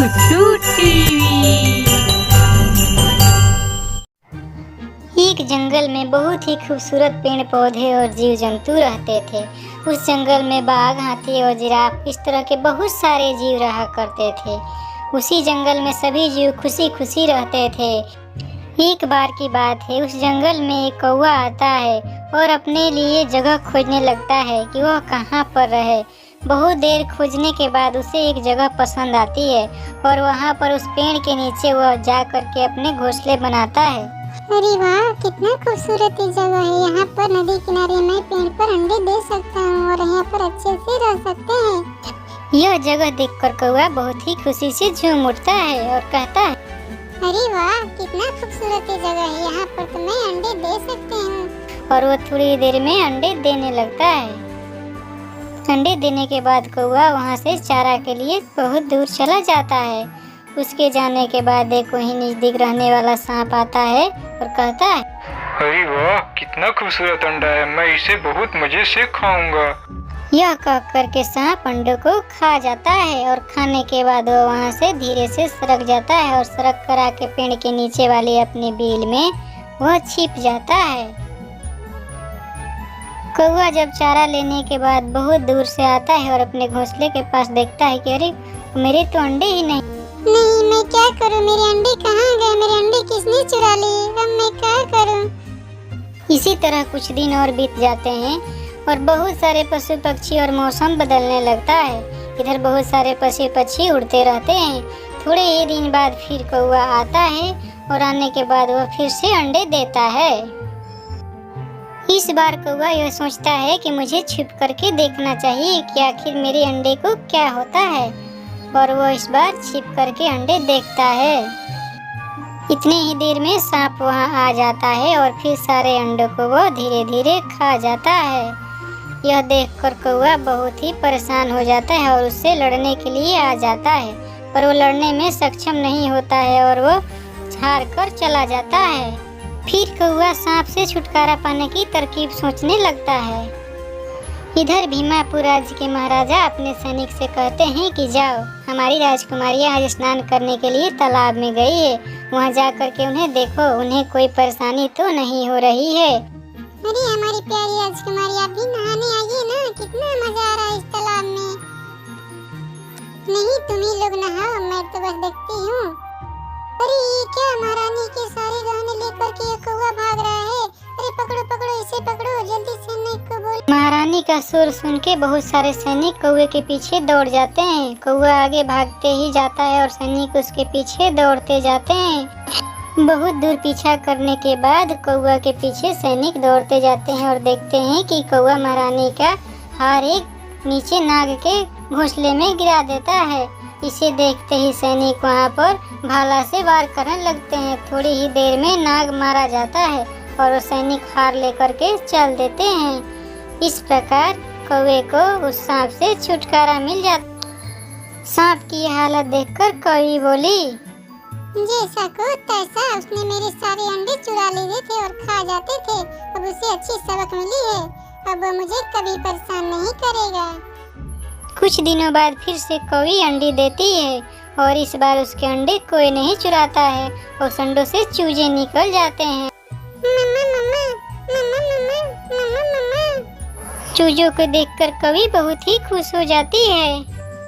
Guddu TV. एक जंगल में बहुत ही खूबसूरत पेड़ पौधे और जीव जंतु रहते थे। उस जंगल में बाघ, हाथी और जिराफ इस तरह के बहुत सारे जीव रहा करते थे। उसी जंगल में सभी जीव खुशी खुशी रहते थे। एक बार की बात है, उस जंगल में एक कौवा आता है और अपने लिए जगह खोजने लगता है कि वह कहाँ पर रहे। बहुत देर खोजने के बाद उसे एक जगह पसंद आती है और वहाँ पर उस पेड़ के नीचे वह जा करके अपने घोंसले बनाता है। अरे वाह, कितना खूबसूरत ये जगह है। यहाँ पर नदी किनारे मैं पेड़ पर अंडे दे सकता हूँ और यहाँ पर अच्छे से रह सकते हैं। यह जगह देखकर कौवा बहुत ही खुशी से झूम उठता है और कहता है, अरे वाह, कितना खूबसूरत ये जगह है। यहाँ पर तो मैं अंडे दे सकते हूँ। और वह थोड़ी देर में अंडे देने लगता है। अंडे देने के बाद कौवा वहाँ से चारा के लिए बहुत दूर चला जाता है। उसके जाने के बाद एक वहीं नजदीक रहने वाला सांप आता है और कहता है, अरे वाह, कितना खूबसूरत अंडा है, मैं इसे बहुत मजे से खाऊंगा। यह कह कर के सांप अंडों को खा जाता है और खाने के बाद वो वहाँ से धीरे से सरक जाता है और सरक कर आके पेड़ के नीचे वाले अपने बिल में वह छिप जाता है। कौवा जब चारा लेने के बाद बहुत दूर से आता है और अपने घोंसले के पास देखता है कि अरे मेरे तो अंडे ही नहीं। मैं क्या करूँ, मेरे अंडे कहाँ गए? मेरे अंडे किसने चुरा लिए? अब मैं क्या करूँ? इसी तरह कुछ दिन और बीत जाते हैं और बहुत सारे पशु पक्षी और मौसम बदलने लगता है। इधर बहुत सारे पशु पक्षी उड़ते रहते हैं। थोड़े ही दिन बाद फिर कौवा आता है और आने के बाद वह फिर से अंडे देता है। इस बार कौवा यह सोचता है कि मुझे छुप करके देखना चाहिए कि आखिर मेरे अंडे को क्या होता है, और वो इस बार छिप करके अंडे देखता है। इतने ही देर में सांप वहां आ जाता है और फिर सारे अंडों को वो धीरे धीरे खा जाता है। यह देखकर कौवा बहुत ही परेशान हो जाता है और उससे लड़ने के लिए आ जाता है, पर वो लड़ने में सक्षम नहीं होता है और वो हार कर चला जाता है। फिर कौवा सांप से छुटकारा पाने की तरकीब सोचने लगता है। इधर भीमापुर राज्य के महाराजा अपने सैनिक से कहते हैं कि जाओ, हमारी राजकुमारी आज स्नान करने के लिए तालाब में गई है, वहाँ जा करके उन्हें देखो, उन्हें कोई परेशानी तो नहीं हो रही है। अरे हमारी प्यारी राजकुमारी, आप भी नहाने आइए ना, कितना मजा आ रहा है इस तालाब में। नहीं, तुम ही लोग नहाओ, मैं तो बस देखती हूँ। अरे ये क्या, महारानी के सारे गहने लेकर के ये कौवा भाग रहा है। अरे पकड़ो पकड़ो, इसे पकड़ो, जल्दी सैनिक को बोलो। महारानी का शोर सुन के बहुत सारे सैनिक कौवे के पीछे दौड़ जाते हैं। कौवा आगे भागते ही जाता है और सैनिक उसके पीछे दौड़ते जाते हैं। बहुत दूर पीछा करने के बाद कौवा के पीछे सैनिक दौड़ते जाते हैं और देखते हैं कि कौवा महारानी का हार एक नीचे नाग के घोंसले में गिरा देता है। इसे देखते ही सैनिक वहाँ पर भाला से वार करने लगते हैं। थोड़ी ही देर में नाग मारा जाता है और वो सैनिक हार लेकर के चल देते हैं। इस प्रकार कौवे को उस सांप से छुटकारा मिल जाता। सांप की हालत देखकर कौवी बोली, जैसा को तैसा, उसने मेरे सारे अंडे चुरा लिए थे और खा जाते थे। अब उसे अच्छी सबक मिली है, अब वो मुझे कभी परेशान नहीं करेगा। कुछ दिनों बाद फिर से कौवी अंडे देती है और इस बार उसके अंडे कोई नहीं चुराता है और अंडों से चूजे निकल जाते हैं। मम्मा मम्मा मम्मा मम्मा मम्मा मम्मा। चूजों को देखकर कौवी बहुत ही खुश हो जाती है।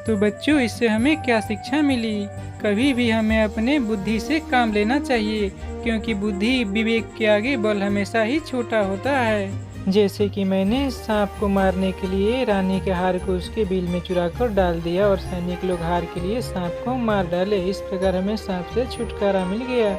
तो बच्चों, इससे हमें क्या शिक्षा मिली? कभी भी हमें अपने बुद्धि से काम लेना चाहिए, क्योंकि बुद्धि विवेक के आगे बल हमेशा ही छोटा होता है। जैसे कि मैंने सांप को मारने के लिए रानी के हार को उसके बिल में चुरा कर डाल दिया और सैनिक लोग हार के लिए सांप को मार डाले। इस प्रकार हमें सांप से छुटकारा मिल गया।